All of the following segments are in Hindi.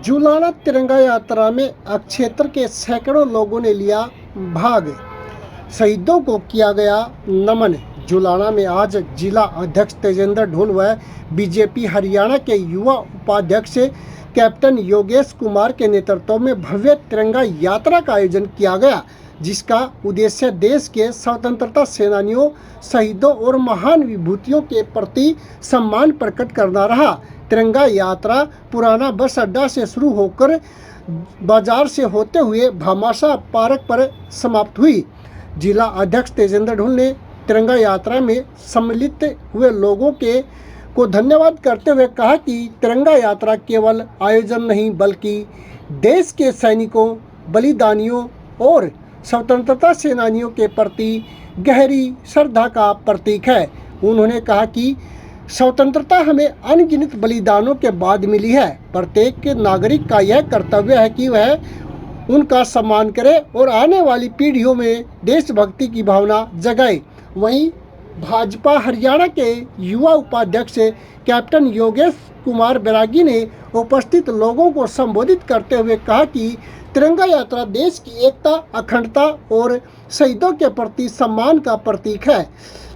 जुलाना तिरंगा यात्रा में अक्षेत्र के सैकड़ों लोगों ने लिया भाग। शहीदों को किया गया नमन। जुलाना में आज जिला अध्यक्ष तेजेंद्र ढूल व बीजेपी हरियाणा के युवा उपाध्यक्ष कैप्टन योगेश कुमार के नेतृत्व में भव्य तिरंगा यात्रा का आयोजन किया गया, जिसका उद्देश्य देश के स्वतंत्रता सेनानियों, शहीदों और महान विभूतियों के प्रति सम्मान प्रकट करना रहा। तिरंगा यात्रा पुराना बस अड्डा से शुरू होकर बाजार से होते हुए भामाशाह पार्क पर समाप्त हुई। जिला अध्यक्ष तेजेंद्र ढूल ने तिरंगा यात्रा में सम्मिलित हुए लोगों को धन्यवाद करते हुए कहा कि तिरंगा यात्रा केवल आयोजन नहीं बल्कि देश के सैनिकों, बलिदानियों और स्वतंत्रता सेनानियों के प्रति गहरी श्रद्धा का प्रतीक है। उन्होंने कहा कि स्वतंत्रता हमें अनगिनत बलिदानों के बाद मिली है। प्रत्येक नागरिक का यह कर्तव्य है कि वह उनका सम्मान करे और आने वाली पीढ़ियों में देशभक्ति की भावना जगाए। वहीं भाजपा हरियाणा के युवा उपाध्यक्ष कैप्टन योगेश कुमार बैरागी ने उपस्थित लोगों को संबोधित करते हुए कहा कि तिरंगा यात्रा देश की एकता, अखंडता और शहीदों के प्रति सम्मान का प्रतीक है।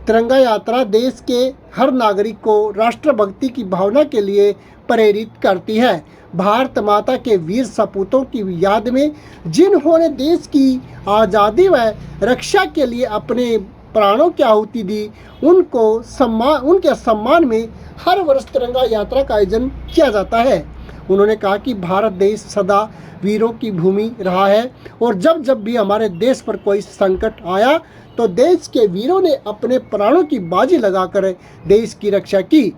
तिरंगा यात्रा देश के हर नागरिक को राष्ट्रभक्ति की भावना के लिए प्रेरित करती है। भारत माता के वीर सपूतों की याद में जिन्होंने देश की आज़ादी व रक्षा के लिए अपने प्राणों की आहुति दी, उनके सम्मान में हर वर्ष तिरंगा यात्रा का आयोजन किया जाता है। उन्होंने कहा कि भारत देश सदा वीरों की भूमि रहा है और जब जब भी हमारे देश पर कोई संकट आया तो देश के वीरों ने अपने प्राणों की बाजी लगाकर देश की रक्षा की।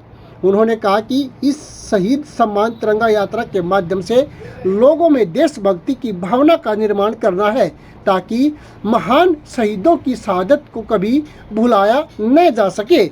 उन्होंने कहा कि इस शहीद सम्मान तिरंगा यात्रा के माध्यम से लोगों में देशभक्ति की भावना का निर्माण करना है, ताकि महान शहीदों की शहादत को कभी भुलाया न जा सके।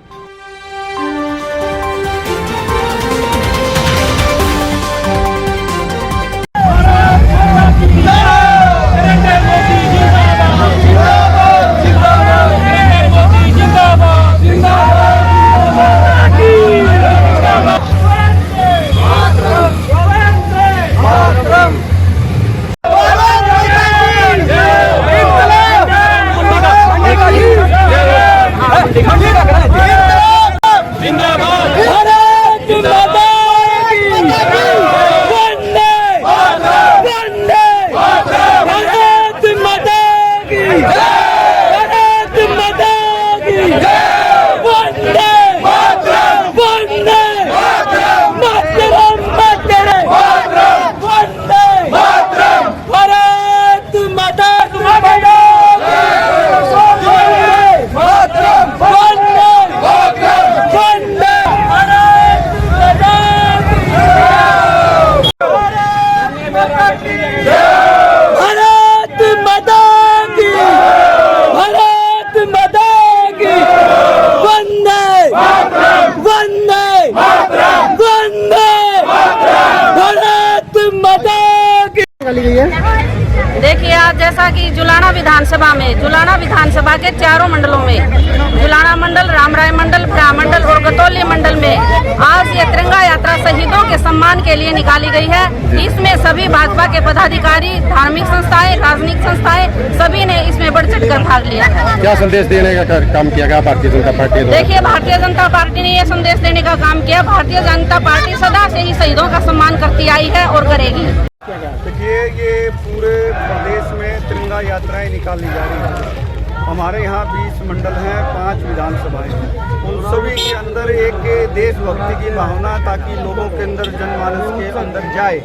देखिए, आज जैसा कि जुलाना विधानसभा के चारों मंडलों में, जुलाना मंडल, रामराय मंडल, भरा मंडल और गतौली मंडल में आज ये तिरंगा यात्रा शहीदों के सम्मान के लिए निकाली गई है। इसमें सभी भाजपा के पदाधिकारी, धार्मिक संस्थाएं, राजनीतिक संस्थाएं सभी ने इसमें बढ़ चढ़ कर भाग लिया है। क्या संदेश देने का काम किया गया भारतीय जनता पार्टी? देखिए, भारतीय जनता पार्टी ने ये संदेश देने का काम किया। भारतीय जनता पार्टी सदा से ही शहीदों का सम्मान करती आई है और करेगी। देखिए, ये पूरे प्रदेश में तिरंगा यात्राएं निकाली जा रही हैं। हमारे यहाँ 20 मंडल हैं, 5 विधानसभाएं हैं। उन सभी के अंदर एक देशभक्ति की भावना, ताकि लोगों के अंदर, जनमानस के अंदर जाए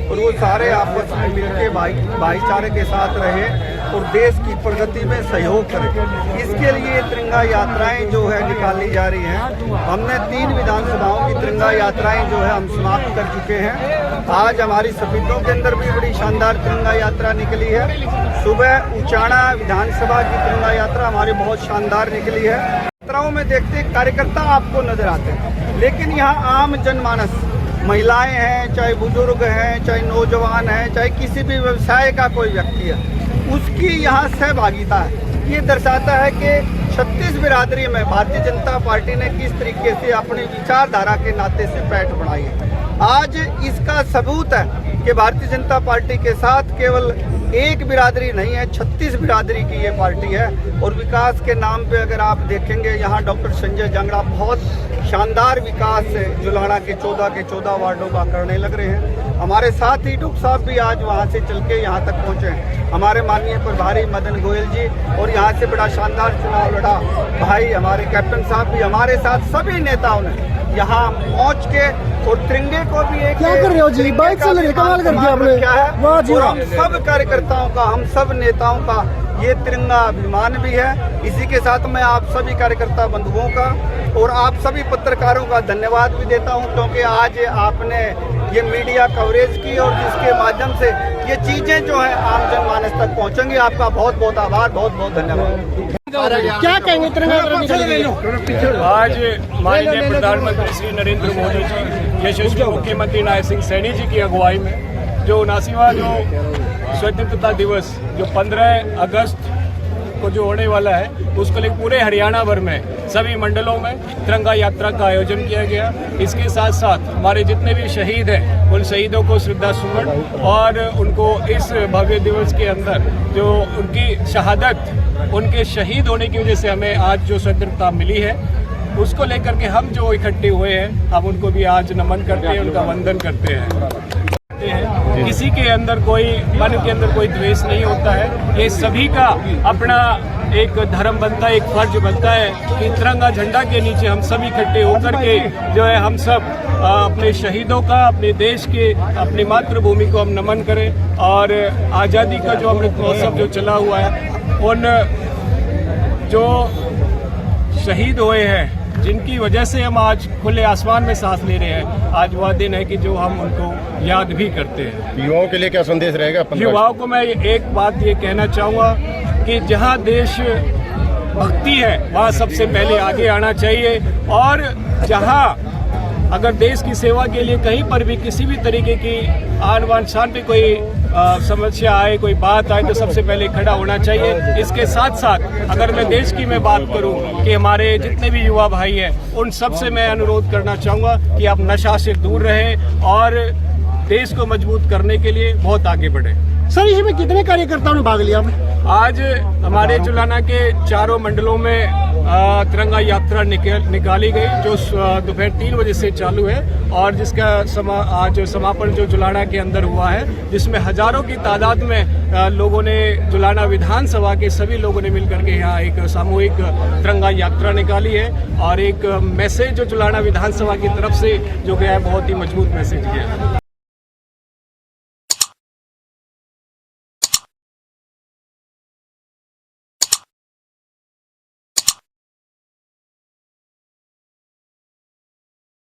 और वो सारे आपस में मिलकर भाईचारे के साथ रहे और देश की प्रगति में सहयोग करें। इसके लिए तिरंगा यात्राएं जो है निकाली जा रही हैं। हमने 3 विधानसभाओं की तिरंगा यात्राएं जो है हम समाप्त कर चुके हैं। आज हमारी सफीदों के अंदर भी बड़ी शानदार तिरंगा यात्रा निकली है। सुबह उचाना विधानसभा की तिरंगा यात्रा हमारी बहुत शानदार निकली है। यात्राओं में देखते कार्यकर्ता आपको नजर आते हैं, लेकिन यहाँ आम जनमानस, महिलाएं हैं, चाहे बुजुर्ग हैं, चाहे नौजवान हैं, चाहे किसी भी व्यवसाय का कोई व्यक्ति है, उसकी यहाँ सहभागिता है। ये दर्शाता है कि 36 बिरादरी में भारतीय जनता पार्टी ने किस तरीके से अपनी विचारधारा के नाते से पैठ बढ़ाई है। आज इसका सबूत है कि भारतीय जनता पार्टी के साथ केवल एक बिरादरी नहीं है, 36 बिरादरी की ये पार्टी है। और विकास के नाम पे अगर आप देखेंगे, यहाँ डॉक्टर संजय जांगड़ा बहुत शानदार विकास जुलाना के 14 वार्डों का करने लग रहे हैं। हमारे साथ ही डॉक्टर साहब भी आज वहाँ से चल के यहाँ तक पहुँचे हैं। हमारे माननीय प्रभारी मदन गोयल जी, और यहाँ से बड़ा शानदार चुनाव लड़ा भाई हमारे कैप्टन साहब भी हमारे साथ, सभी नेताओं ने यहाँ पहुँच के और तिरंगे को भी एक क्या कर रहे हो जी? बाइक चल रही है, कमाल कर दिया आपने। क्या है, वाह जी और वाह। हम सब कार्यकर्ताओं का, हम सब नेताओं का ये तिरंगा अभिमान भी है। इसी के साथ मैं आप सभी कार्यकर्ता बंधुओं का और आप सभी पत्रकारों का धन्यवाद भी देता हूं, क्योंकि आज आपने ये मीडिया कवरेज की और जिसके माध्यम से ये चीजें जो है आम जनमानस तक पहुंचेंगी। आपका बहुत बहुत आभार, बहुत बहुत धन्यवाद। क्या कहेंगे तिरंगा यात्रा निकाली गई? आज माननीय प्रधानमंत्री श्री नरेंद्र मोदी जी, यशस्वी मुख्यमंत्री नायब सिंह सैनी जी की अगुवाई में जो 79वां जो स्वतंत्रता दिवस जो 15 अगस्त को जो होने वाला है, उसको लेकर पूरे हरियाणा भर में सभी मंडलों में तिरंगा यात्रा का आयोजन किया गया। इसके साथ साथ हमारे जितने भी शहीद हैं उन शहीदों को श्रद्धा सुमन और उनको इस भव्य दिवस के अंदर जो उनकी शहादत, उनके शहीद होने की वजह से हमें आज जो स्वतंत्रता मिली है, उसको लेकर के हम जो इकट्ठे हुए हैं, हम उनको भी आज नमन करते हैं, उनका वंदन करते हैं। किसी के अंदर कोई मन के अंदर कोई द्वेष नहीं होता है। ये सभी का अपना एक धर्म बनता है, एक फर्ज बनता है कि तिरंगा झंडा के नीचे हम सभी इकट्ठे होकर के जो है हम सब अपने शहीदों का, अपने देश के, अपनी मातृभूमि को हम नमन करें। और आज़ादी का जो अमृत महोत्सव जो चला हुआ है, उन जो शहीद हुए हैं, जिनकी वजह से हम आज खुले आसमान में सांस ले रहे हैं, आज वह दिन है कि जो हम उनको याद भी करते हैं। युवाओं के लिए क्या संदेश रहेगा? युवाओं को मैं एक बात ये कहना चाहूँगा कि जहाँ देश भक्ति है वहाँ सबसे पहले आगे आना चाहिए, और जहाँ अगर देश की सेवा के लिए कहीं पर भी किसी भी तरीके की आन बान शान पे कोई समस्या आए, कोई बात आए, तो सबसे पहले खड़ा होना चाहिए। इसके साथ साथ अगर मैं देश की मैं बात करूं कि हमारे जितने भी युवा भाई हैं, उन सब से मैं अनुरोध करना चाहूँगा कि आप नशा से दूर रहें और देश को मजबूत करने के लिए बहुत आगे बढ़ें। सर, इसमें कितने कार्यकर्ताओं ने भाग लिया? आज हमारे जुलाना के चारों मंडलों में तिरंगा यात्रा निकाली गई, जो दोपहर 3 बजे से चालू है, और जिसका आज समापन जो जुलाना के अंदर हुआ है, जिसमें हजारों की तादाद में लोगों ने, जुलाना विधानसभा के सभी लोगों ने मिलकर के यहाँ एक सामूहिक तिरंगा यात्रा निकाली है। और एक मैसेज जो जुलाना विधानसभा की तरफ से जो गया है, बहुत ही मजबूत मैसेज गया है।